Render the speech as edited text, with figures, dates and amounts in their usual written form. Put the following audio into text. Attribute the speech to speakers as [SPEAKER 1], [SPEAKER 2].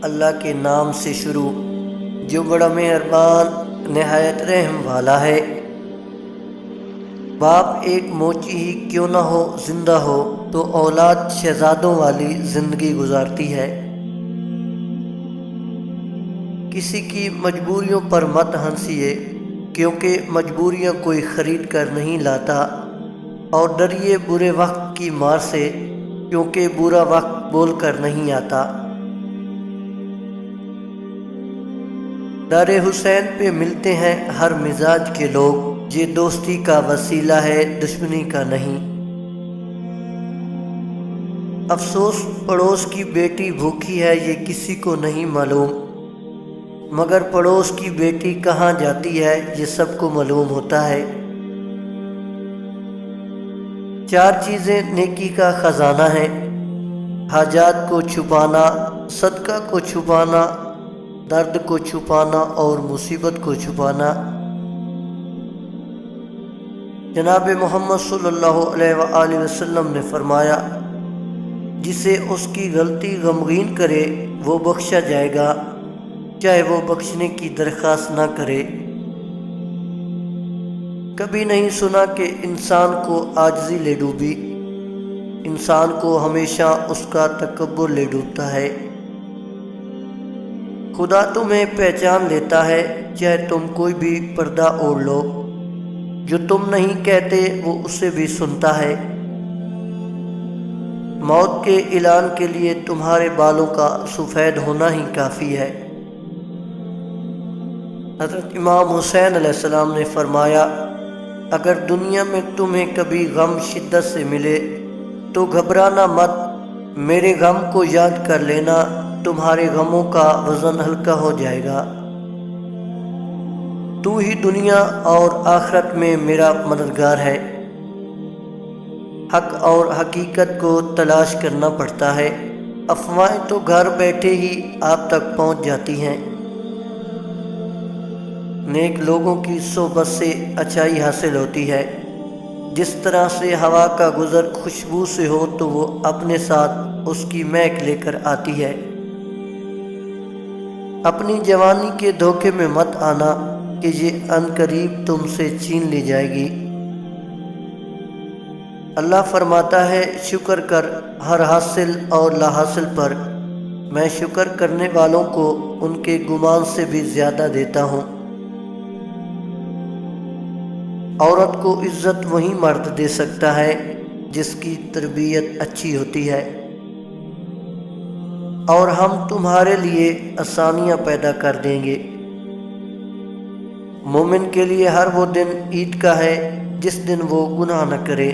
[SPEAKER 1] اللہ کے نام سے شروع جو بڑا مہربان نہایت رحم والا ہے۔ باپ ایک موچی ہی کیوں نہ ہو زندہ ہو تو اولاد شہزادوں والی زندگی گزارتی ہے۔ کسی کی مجبوریوں پر مت ہنسیے، کیونکہ مجبوریاں کوئی خرید کر نہیں لاتا، اور ڈریے برے وقت کی مار سے، کیونکہ برا وقت بول کر نہیں آتا۔ در حسین پہ ملتے ہیں ہر مزاج کے لوگ، یہ دوستی کا وسیلہ ہے دشمنی کا نہیں۔ افسوس پڑوس کی بیٹی بھوکی ہے یہ کسی کو نہیں معلوم، مگر پڑوس کی بیٹی کہاں جاتی ہے یہ سب کو معلوم ہوتا ہے۔ چار چیزیں نیکی کا خزانہ ہیں: حاجات کو چھپانا، صدقہ کو چھپانا، درد کو چھپانا اور مصیبت کو چھپانا۔ جناب محمد صلی اللہ علیہ وآلہ وسلم نے فرمایا، جسے اس کی غلطی غمگین کرے وہ بخشا جائے گا، چاہے وہ بخشنے کی درخواست نہ کرے۔ کبھی نہیں سنا کہ انسان کو عاجزی لے ڈوبی، انسان کو ہمیشہ اس کا تکبر لے ڈوبتا ہے۔ خدا تمہیں پہچان لیتا ہے، چاہے تم کوئی بھی پردہ اوڑھ لو، جو تم نہیں کہتے وہ اسے بھی سنتا ہے۔ موت کے اعلان کے لیے تمہارے بالوں کا سفید ہونا ہی کافی ہے۔ حضرت امام حسین علیہ السلام نے فرمایا، اگر دنیا میں تمہیں کبھی غم شدت سے ملے تو گھبرانا مت، میرے غم کو یاد کر لینا، تمہارے غموں کا وزن ہلکا ہو جائے گا۔ تو ہی دنیا اور آخرت میں میرا مددگار ہے۔ حق اور حقیقت کو تلاش کرنا پڑتا ہے، افواہیں تو گھر بیٹھے ہی آپ تک پہنچ جاتی ہیں۔ نیک لوگوں کی صحبت سے اچائی حاصل ہوتی ہے۔ جس طرح سے ہوا کا گزر خوشبو سے ہو تو وہ اپنے ساتھ اس کی مہک لے کر آتی ہے۔ اپنی جوانی کے دھوکے میں مت آنا کہ یہ عنقریب تم سے چھین لی جائے گی۔ اللہ فرماتا ہے، شکر کر ہر حاصل اور لا حاصل پر، میں شکر کرنے والوں کو ان کے گمان سے بھی زیادہ دیتا ہوں۔ عورت کو عزت وہی مرد دے سکتا ہے جس کی تربیت اچھی ہوتی ہے، اور ہم تمہارے لیے آسانیاں پیدا کر دیں گے۔ مومن کے لیے ہر وہ دن عید کا ہے جس دن وہ گناہ نہ کرے۔